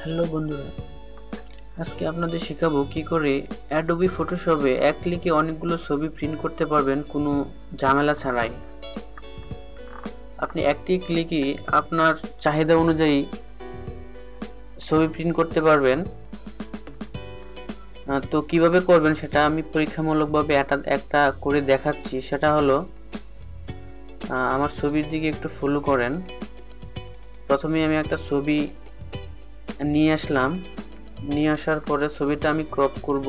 Hello বন্ধুরা, আজকে আপনাদের শেখাবো কি করে অ্যাডোবি ফটোশপে এক ক্লিকে অনেকগুলো ছবি প্রিন্ট করতে পারবেন কোনো ঝামেলা ছাড়াই। আপনি একটি ক্লিকে আপনার চাহিদা অনুযায়ী ছবি প্রিন্ট করতে পারবেন। তো কিভাবে করবেন সেটা আমি পরীক্ষামূলকভাবে একটা করে দেখাচ্ছি। সেটা হলো, আমার ছবির দিকে একটু ফলো করেন। প্রথমে আমি একটা ছবি নিয়ে আসলাম, নিয়ে আসার পরে ছবিটা আমি ক্রপ করব।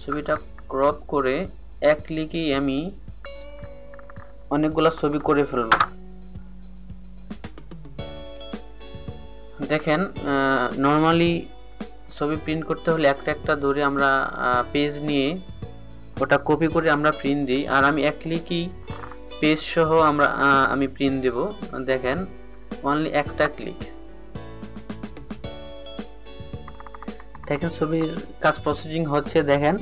ছবিটা ক্রপ করে এক ক্লিকেই আমি অনেকগুলো ছবি করে ফেলব। দেখেন, নর্মালি ছবি প্রিন্ট করতে হলে একটা একটা ধরে আমরা পেজ নিয়ে ওটা কপি করে আমরা প্রিন্ট দিই, আর আমি এক ক্লিকই পেজ সহ আমি প্রিন্ট দেব। দেখেন, অনলি একটা ক্লিক। দেখেন ছবির কাজ প্রসেসিং হচ্ছে। দেখেন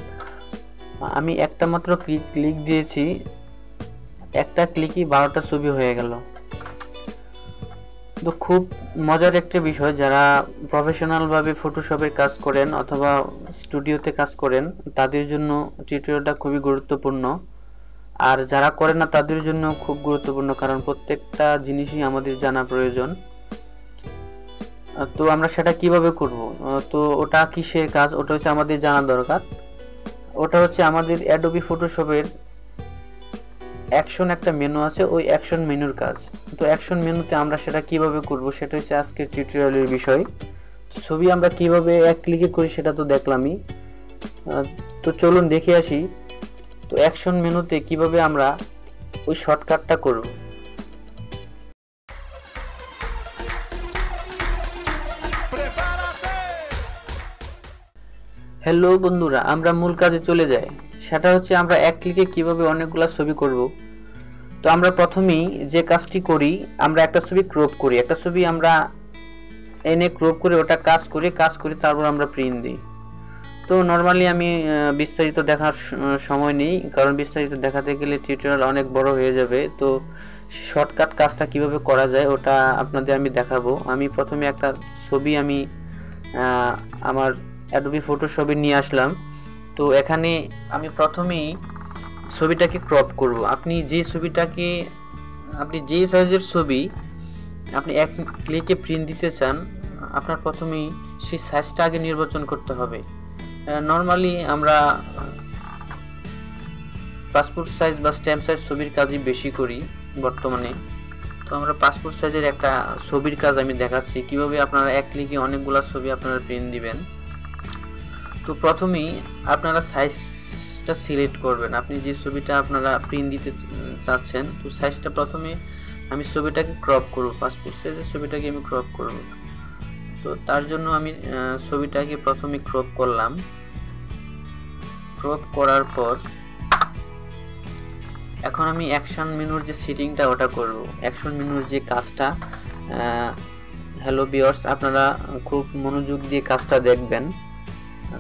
আমি একটা মাত্র ক্লিক দিয়েছি, একটা ক্লিকই 12টা ছবি হয়ে গেল। তো খুব মজার একটা বিষয়, যারা প্রফেশনাল ভাবে ফটোশপের কাজ করেন অথবা স্টুডিওতে কাজ করেন তাদের জন্য টিউটোরিয়ালটা খুবই গুরুত্বপূর্ণ, আর যারা করেন না তাদের জন্য খুব গুরুত্বপূর্ণ, কারণ প্রত্যেকটা জিনিসই আমাদের জানা প্রয়োজন। তো আমরা সেটা কিভাবে করব? তো ওটা কিসের কাজ, ওটা হচ্ছে আমাদের জানা দরকার। ওটা হচ্ছে আমাদের অ্যাডোবি ফটোশপের অ্যাকশন একটা মেনু আছে, ওই অ্যাকশন মেনুর কাজ। তো অ্যাকশন মেনুতে আমরা সেটা কিভাবে করব সেটা হচ্ছে আজকের টিউটোরিয়ালের বিষয়। ছবি আমরা কিভাবে এক ক্লিকে করি সেটা তো দেখলামই। তো চলুন দেখে আসি তো অ্যাকশন মেনুতে কিভাবে আমরা ওই শর্টকাটটা করব। হ্যালো বন্ধুরা, আমরা মূল কাজে চলে যাই। সেটা হচ্ছে আমরা এক ক্লিকে কিভাবে অনেকগুলো ছবি করব। তো আমরা প্রথমেই যে কাজটি করি, আমরা একটা ছবি ক্রপ করি। একটা ছবি আমরা এনে ক্রপ করে ওটা কাজ করি তারপর আমরা প্রিন্ট দিই। তো নর্মালি আমি বিস্তারিত দেখার সময় নেই, কারণ বিস্তারিত দেখাতে গেলে টিউটোরিয়াল অনেক বড় হয়ে যাবে। তো শর্টকাট কাজটা কিভাবে করা যায় ওটা আপনাদের আমি দেখাবো। আমি প্রথমে একটা ছবি আমার অ্যাডোবি ফটোশপে নিয়ে আসলাম। তো এখানে আমি প্রথমেই ছবিটাকে ক্রপ করব। আপনি যে সাইজের ছবি আপনি এক ক্লিকে প্রিন্ট দিতে চান, আপনার প্রথমেই সেই সাইজটা আগে নির্বাচন করতে হবে। নর্মালি আমরা পাসপোর্ট সাইজ বা স্ট্যাম্প সাইজ ছবির কাজই বেশি করি বর্তমানে। তো আমরা পাসপোর্ট সাইজের একটা ছবির কাজ আমি দেখাচ্ছি কিভাবে আপনারা এক ক্লিকে অনেকগুলো ছবি আপনারা প্রিন্ট দিবেন। তো প্রথমেই আপনারা সাইজটা সিলেক্ট করবেন, আপনি যে ছবিটা আপনারা প্রিন্ট দিতে চাচ্ছেন। তো সাইজটা প্রথমে আমি ছবিটাকে ক্রপ করব, পাসপোর্ট সাইজের ছবিটাকে আমি ক্রপ করব। তো তার জন্য আমি ছবিটাকে প্রথমে ক্রপ করলাম। ক্রপ করার পর এখন আমি অ্যাকশন মেনুর যে সেটিংটা ওটা করব, অ্যাকশন মেনুর যে কাজটা। হ্যালো ভিউয়ার্স, আপনারা খুব মনোযোগ দিয়ে কাজটা দেখবেন,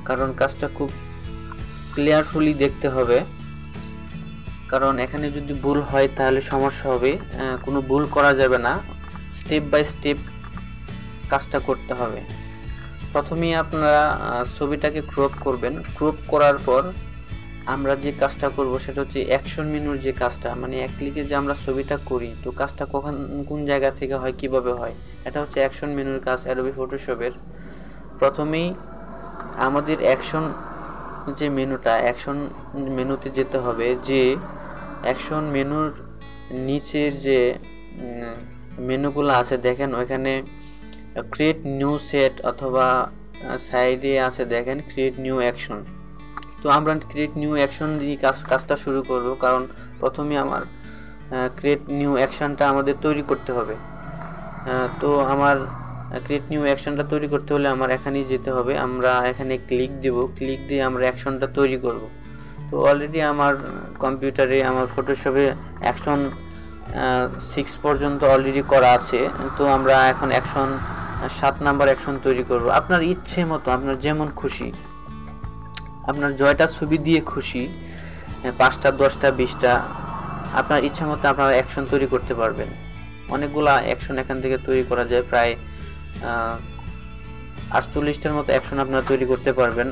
কারণ কাজটা খুব ক্লিয়ারফুলি দেখতে হবে, কারণ এখানে যদি ভুল হয় তাহলে সমস্যা হবে। কোনো ভুল করা যাবে না, স্টেপ বাই স্টেপ কাজটা করতে হবে। প্রথমেই আপনারা ছবিটাকে ক্রপ করবেন। ক্রপ করার পর আমরা যে কাজটা করব সেটা হচ্ছে অ্যাকশন মেনুর যে কাজটা, মানে এক ক্লিকে যে আমরা ছবিটা করি, তো কাজটা কোন জায়গা থেকে হয়, কিভাবে হয়, এটা হচ্ছে অ্যাকশন মেনুর কাজ অ্যাডোবি ফটোশপের। প্রথমেই আমাদের অ্যাকশন যে মেনুটা, অ্যাকশন মেনুতে যেতে হবে। যে অ্যাকশন মেনুর নিচের যে মেনুগুলো আছে দেখেন, ওইখানে ক্রিয়েট নিউ সেট অথবা সাইডে আছে দেখেন ক্রিয়েট নিউ অ্যাকশন। তো আমরা ক্রিয়েট নিউ অ্যাকশন দিয়ে কাজটা শুরু করব, কারণ প্রথমে আমার ক্রিয়েট নিউ অ্যাকশনটা আমাদের তৈরি করতে হবে। তো আমার ক্রিয়েট নিউ অ্যাকশনটা তৈরি করতে হলে আমার এখানেই যেতে হবে। আমরা এখানে ক্লিক দেব, ক্লিক দিয়ে আমরা অ্যাকশনটা তৈরি করব। তো অলরেডি আমার কম্পিউটারে আমার ফটোশপে অ্যাকশন 6 পর্যন্ত অলরেডি করা আছে। তো আমরা এখন অ্যাকশন 7 নাম্বার অ্যাকশন তৈরি করব। আপনার ইচ্ছে মতো, আপনার যেমন খুশি, আপনার জয়টা ছবি দিয়ে খুশি, 5টা 10টা 20টা আপনার ইচ্ছা মতো আপনারা অ্যাকশন তৈরি করতে পারবেন। অনেকগুলা অ্যাকশন এখান থেকে তৈরি করা যায়, প্রায় 48টার মতো অ্যাকশন আপনারা তৈরি করতে পারবেন।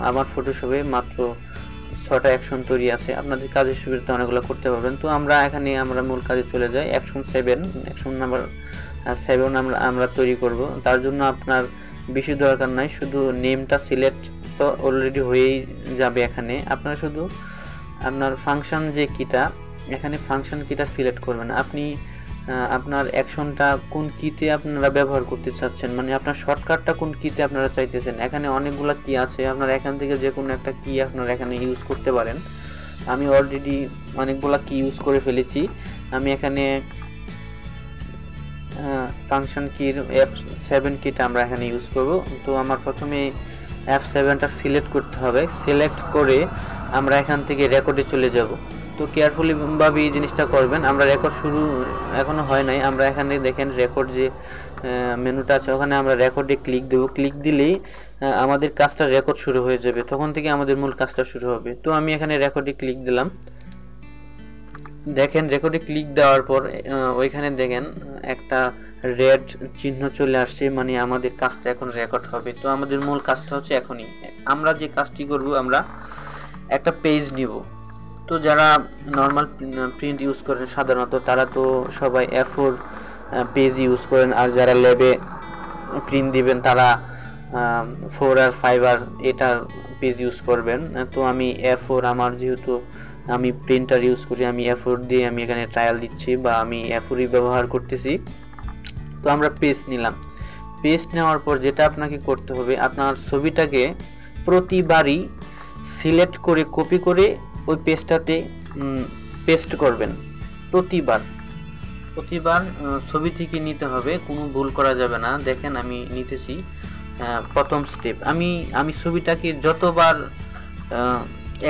আমার ফটোশপে মাত্র 6টা অ্যাকশন তৈরি আছে, আপনাদের কাজের সুবিধাতে অনেকগুলো করতে পারবেন। তো আমরা মূল কাজে চলে যাই। অ্যাকশন নাম্বার 7 আমরা তৈরি করব। তার জন্য আপনার বেশি দরকার নাই, শুধু নেমটা সিলেক্ট তো অলরেডি হয়েই যাবে। এখানে আপনারা শুধু আপনার ফাংশন যে কিটা, এখানে ফাংশন কিটা সিলেক্ট করবেন। আপনি আপনার অ্যাকশনটা কোন কিতে আপনারা ব্যবহার করতে চাচ্ছেন, মানে আপনার শর্টকাটটা কোন কিতে আপনারা চাইতেছেন। এখানে অনেকগুলো কি আছে, আপনারা এখান থেকে যে কোনো একটা কি আপনারা এখানে ইউজ করতে পারেন। আমি অলরেডি অনেকগুলো কি ইউজ করে ফেলেছি। আমি এখানে ফাংশন কির F7 কিটা আমরা এখানে ইউজ করব। তো আমার প্রথমে F7টা সিলেক্ট করতে হবে। সিলেক্ট করে আমরা এখান থেকে রেকর্ডে চলে যাব। তো কেয়ারফুলি ভাবে এই জিনিসটা করবেন। আমরা রেকর্ড শুরু এখনো হয় নাই, আমরা এখানে দেখেন রেকর্ড যে মেনুটা আছে, ওখানে আমরা রেকর্ডে ক্লিক দেব। ক্লিক দিলেই আমাদের কাজটা রেকর্ড শুরু হয়ে যাবে, তখন থেকে আমাদের মূল কাজটা শুরু হবে। তো আমি এখানে রেকর্ডে ক্লিক দিলাম। দেখেন রেকর্ডে ক্লিক দেওয়ার পর ওইখানে দেখেন একটা রেড চিহ্ন চলে আসছে, মানে আমাদের কাজটা এখন রেকর্ড হবে। তো আমাদের মূল কাজটা হচ্ছে এখনই আমরা যে কাজটি করব, আমরা একটা পেজ নিব। তো যারা নর্মাল প্রিন্ট ইউজ করেন সাধারণত, তারা তো সবাই A4 পেজ ইউজ করেন, আর যারা ল্যাবে প্রিন্ট দিবেন তারা 4 আর 5 আর 8 আর পেজ ইউজ করবেন। তো আমি A4, আমার যেহেতু আমি প্রিন্টার ইউজ করি, আমি A4 দিয়ে আমি এখানে ট্রায়াল দিচ্ছি, বা আমি A4ই ব্যবহার করতেছি। তো আমরা পেজ নিলাম। পেজ নেওয়ার পর যেটা আপনাকে করতে হবে, আপনার ছবিটাকে প্রতিবারই সিলেক্ট করে কপি করে ওই পেজটাতে পেস্ট করবেন। প্রতিবার ছবি থেকে নিতে হবে, কোনো ভুল করা যাবে না। দেখেন আমি নিতেছি। প্রথম স্টেপ, আমি ছবিটাকে যতবার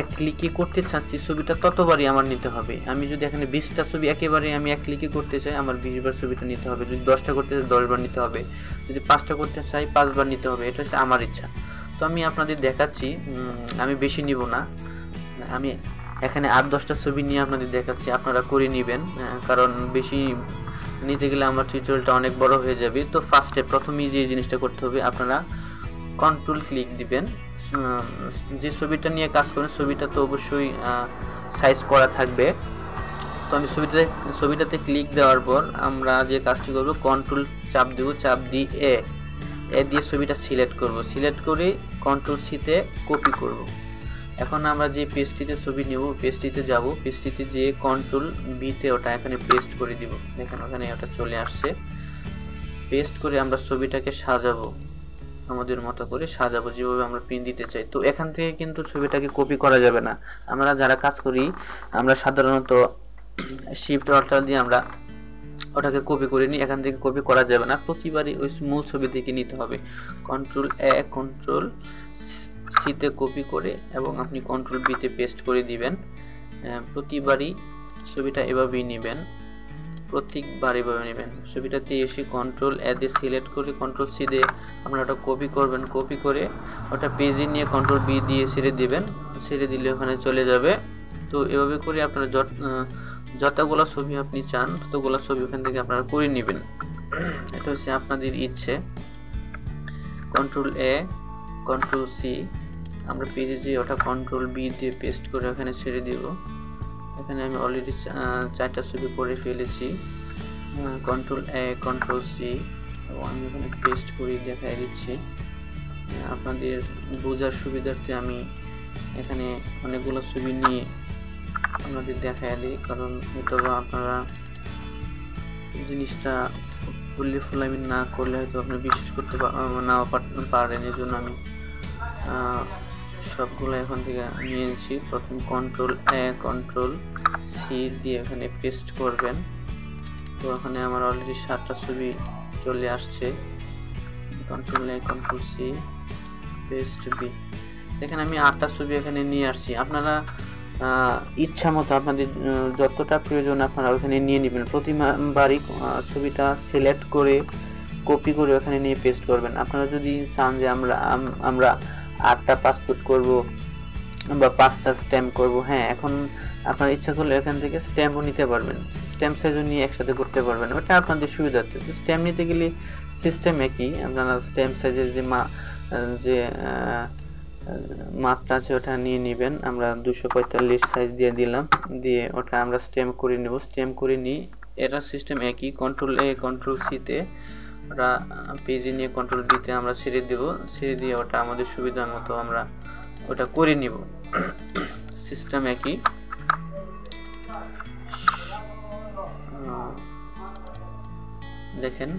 এক ক্লিকে করতে চাচ্ছি ছবিটা, ততবারই আমার নিতে হবে। আমি যদি এখানে 20টা ছবি একেবারে আমি এক ক্লিকে করতে চাই, আমার 20 বার ছবিটা নিতে হবে। যদি 10টা করতে চাই 10 বার নিতে হবে, যদি 5টা করতে চাই 5 বার নিতে হবে। এটা হচ্ছে আমার ইচ্ছা। তো আমি আপনাদের দেখাচ্ছি, আমি বেশি নিব না, আমি এখানে 8-10টা ছবি নিয়ে আপনাদের দেখাচ্ছি। আপনারা করে নেবেন, কারণ বেশি নিতে গেলে আমার টিউটোরিয়ালটা অনেক বড় হয়ে যাবে। তো প্রথমেই যে জিনিসটা করতে হবে, আপনারা কন্ট্রোল ক্লিক দিবেন। যে ছবিটা নিয়ে কাজ করেন ছবিটা তো অবশ্যই সাইজ করা থাকবে। তো আমি ছবিটাতে ক্লিক দেওয়ার পর আমরা যে কাজটি করব, কন্ট্রোল চাপ দেব, চাপ দিয়ে এ দিয়ে ছবিটা সিলেক্ট করব। সিলেক্ট করে কন্ট্রোল সিতে কপি করব। এখন আমরা যে পেজটিতে ছবি নেব, পেজটিতে যাব, পেজটিতে যে কন্ট্রোল বিতে ওটা এখানে পেস্ট করে দিব। দেখেন ওখানে ওটা চলে আসছে। পেস্ট করে আমরা ছবিটাকে সাজাবো, আমাদের মতো করে সাজাবো, যেভাবে আমরা প্রিন্ট দিতে চাই। তো এখান থেকে কিন্তু ছবিটাকে কপি করা যাবে না। আমরা যারা কাজ করি, আমরা সাধারণত শিফট অল্টার দিয়ে আমরা ওটাকে কপি করে নিই। এখান থেকে কপি করা যাবে না, প্রতিবারই ওই মূল ছবি থেকে নিতে হবে। কন্ট্রোল এ কন্ট্রোল সিতে কপি করে এবং আপনি কন্ট্রোল বিতে পেস্ট করে দিবেন। প্রতিবারই ছবিটা এভাবেই নেবেন, প্রত্যেকবার এভাবে নেবেন। ছবিটাতে এসে কন্ট্রোল এ দিয়ে সিলেক্ট করে কন্ট্রোল সি দিয়ে আপনারা ওটা কপি করবেন। কপি করে ওটা পেজে নিয়ে কন্ট্রোল বি দিয়ে ছেড়ে দিবেন, ছেড়ে দিলে ওখানে চলে যাবে। তো এভাবে করে আপনারা যতগুলো ছবি আপনি চান ততগুলো ছবি ওখান থেকে আপনারা করে নেবেন। এটা হচ্ছে আপনাদের ইচ্ছে। কন্ট্রোল এ কন্ট্রোল সি, আমরা পেজে যে ওটা কন্ট্রোল বি দিয়ে পেস্ট করে ওখানে ছেড়ে দিব। এখানে আমি অলরেডি 4টা ছবি করে ফেলেছি। কন্ট্রোল এ কন্ট্রোল সি এবং আমি এখানে পেস্ট করে দেখাই দিচ্ছি আপনাদের বোঝার সুবিধার্থে। আমি এখানে অনেকগুলো ছবি নিয়ে আপনাদের দেখাই দিই, কারণ হয়তো আপনারা জিনিসটা ফুলামি না করলে হয়তো আপনি বিশ্বাস করতে নাও পারেন। এই জন্য আমি সবগুলো এখন থেকে নিয়ে নিচ্ছি। প্রথম কন্ট্রোল এ কন্ট্রোল সি দিয়ে এখানে পেস্ট করবেন। তো এখানে আমার অলরেডি 7টা ছবি চলে আসছে। কন্ট্রোল এ কন্ট্রোল সি পেস্ট বি, এখানে আমি 8টা ছবি এখানে নিয়ে আসছি। আপনারা ইচ্ছা মতো আপনাদের যতটা প্রয়োজন আপনারা ওখানে নিয়ে নেবেন। প্রতিবারই ছবিটা সিলেক্ট করে কপি করে ওখানে নিয়ে পেস্ট করবেন। আপনারা যদি চান যে আমরা 8টা পাসপোর্ট করব বা 5টা স্ট্যাম্প করব, হ্যাঁ, এখন আপনার ইচ্ছা করলে এখান থেকে স্ট্যাম্পও নিতে পারবেন। স্ট্যাম্প সাইজও নিয়ে একসাথে করতে পারবেন, ওটা আপনাদের সুবিধার্থে। তো স্ট্যাম্প নিতে গেলে সিস্টেম একই, আপনারা স্ট্যাম্প সাইজের যে মাপটা আছে ওটা নিয়ে নেবেন। আমরা 245 সাইজ দিয়ে দিলাম, দিয়ে ওটা আমরা স্ট্যাম্প করে নেব। স্ট্যাম্প করে নিই, এটা সিস্টেম একই, কন্ট্রোল এ কন্ট্রোল সিতে ওটা পেজে নিয়ে কন্ট্রোল বিতে আমরা ছেড়ে দেব, ছেড়ে দিয়ে ওটা আমাদের সুবিধা মতো আমরা ওটা করে নিব। সিস্টেম একই। দেখেন,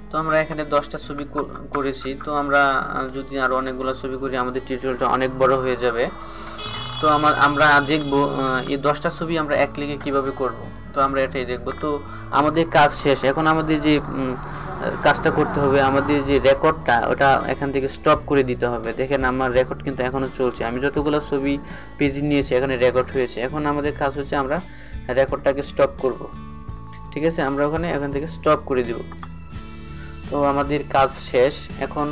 তো আমরা এখানে 10টা ছবি করেছি। তো আমরা যদি আরো অনেকগুলো ছবি করি আমাদের টিউটোরিয়ালটা অনেক বড় হয়ে যাবে। তো আমরা দেখব এই 10টা ছবি আমরা এক ক্লিকে কিভাবে করব। তো আমরা এটাই দেখব। তো আমাদের কাজ শেষ। এখন আমাদের যে কাজটা করতে হবে, আমাদের যে রেকর্ডটা ওটা এখান থেকে স্টপ করে দিতে হবে। দেখেন আমার রেকর্ড কিন্তু এখনো চলছে, আমি যতগুলো ছবি পেজে নিয়েছি এখানে রেকর্ড হয়েছে। এখন আমাদের কাজ হচ্ছে আমরা রেকর্ডটাকে স্টপ করব। ঠিক আছে, আমরা ওখানে এখান থেকে স্টপ করে দিব। তো আমাদের কাজ শেষ। এখন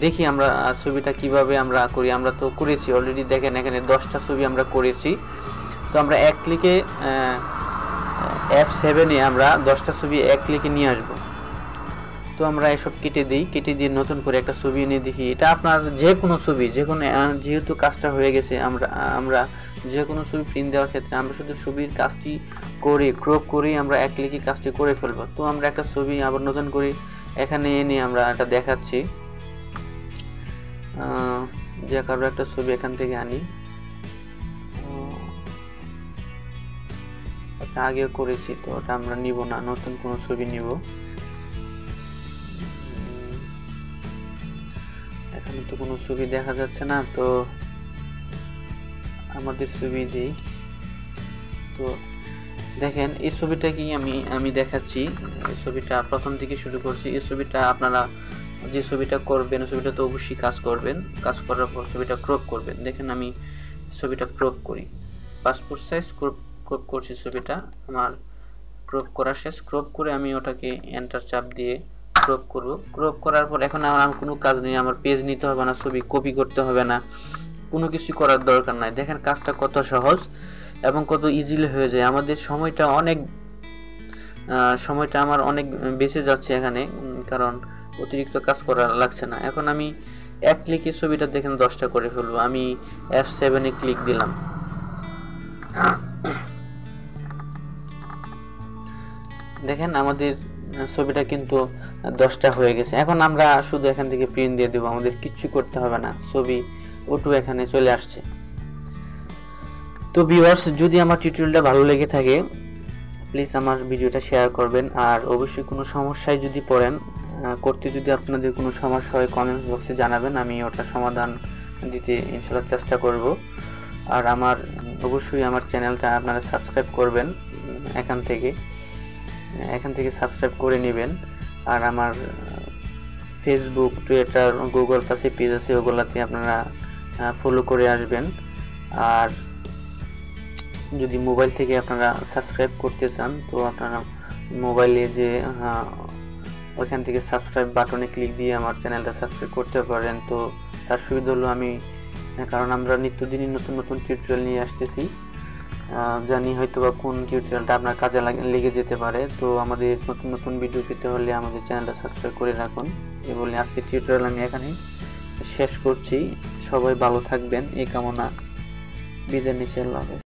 দেখি আমরা ছবিটা কিভাবে আমরা করি। আমরা তো করেছি অলরেডি, দেখেন এখানে 10টা ছবি আমরা করেছি। তো আমরা এক ক্লিকে F7 আমরা 10টা ছবি এক ক্লিকে নিয়ে আসব। তো আমরা এসব কেটে দিই, কেটে দিয়ে নতুন করে একটা ছবি এনে দেখি। এটা আপনার যে কোনো ছবি, যেহেতু কাজটা হয়ে গেছে, আমরা যে কোনো ছবি প্রিন্ট দেওয়ার ক্ষেত্রে আমরা শুধু ছবির কাজটি করে ক্রপ করেই আমরা এক ক্লিকে কাজটি করে ফেলবো। তো আমরা একটা ছবি আবার নতুন করে এখানে এনে আমরা এটা দেখাচ্ছি। যে কারো একটা ছবি এখান থেকে আনি, ওটা আগে করেছি তো ওটা আমরা নিব না, নতুন কোনো ছবি নিব। এখানে তো কোনো ছবি দেখা যাচ্ছে না, তো আমাদের ছবি দিই। তো দেখেন এই ছবিটা কি আমি দেখাচ্ছি। এই ছবিটা প্রথম থেকে শুরু করছি। এই ছবিটা আপনারা যে ছবিটা করবেন ওই ছবিটা তো অবশ্যই কাজ করবেন, কাজ করার পর ছবিটা ক্রপ করবেন। দেখেন আমি ছবিটা ক্রপ করি, পাসপোর্ট সাইজ ক্রপ করছি। ছবিটা আমার ক্রপ করা শেষ। ক্রপ করে আমি ওটাকে এন্টার চাপ দিয়ে ক্রপ করব। ক্রপ করার পর এখন আমার কোনো কাজ নেই, আমার পেজ নিতে হবে না, ছবি কপি করতে হবে না, কোনো কিছু করার দরকার নাই। দেখেন কাজটা কত সহজ এবং কত ইজিলি হয়ে যায়। আমাদের সময়টা আমার অনেক বেঁচে যাচ্ছে এখানে, কারণ অতিরিক্ত কাজ করা লাগছে না। এখন আমি এক ক্লিকে ছবিটা দেখেন 10টা করে ফেলবো। আমি F7 ক্লিক দিলাম। দেখেন আমাদের ছবিটা কিন্তু 10টা হয়ে গেছে। এখন আমরা শুধু এখান থেকে প্রিন্ট দিয়ে দেবো, আমাদের কিচ্ছু করতে হবে না, ছবি ওটু এখানে চলে আসছে। তো ভিউয়ার্স, যদি আমার টিউটোরিয়ালটা ভালো লেগে থাকে প্লিজ আমার ভিডিওটা শেয়ার করবেন। আর অবশ্যই কোনো সমস্যায় যদি পড়েন, করতে যদি আপনাদের কোনো সমস্যা হয় কমেন্টস বক্সে জানাবেন, আমি ওটা সমাধান দিতে ইনশাআল্লাহ চেষ্টা করব। আর অবশ্যই আমার চ্যানেলটা আপনারা সাবস্ক্রাইব করবেন, এখান থেকে সাবস্ক্রাইব করে নেবেন। আর আমার ফেসবুক, টুইটার, গুগল প্লাসে পেজ আছে, ওগুলাতে আপনারা ফলো করে আসবেন। আর যদি মোবাইল থেকে আপনারা সাবস্ক্রাইব করতে চান তো আপনারা মোবাইলে যে ওইখান থেকে সাবস্ক্রাইব বাটনে ক্লিক দিয়ে আমার চ্যানেলটা সাবস্ক্রাইব করতে পারেন। তো তার সুবিধা হলো কারণ আমরা নিত্যদিনই নতুন নতুন টিউটোরিয়াল নিয়ে আসতেছি, জানি হয়তো বা কোন টিউটোরিয়ালটা আপনার কাজে লেগে যেতে পারে। তো আমাদের নতুন নতুন ভিডিও পেতে হলে আমাদের চ্যানেলটা সাবস্ক্রাইব করে রাখুন। এই বলে আজকের টিউটোরিয়াল আমি এখানে শেষ করছি। সবাই ভালো থাকবেন এই কামনা, বিদায় নিচ্ছি। আল্লাহ হাফেজ।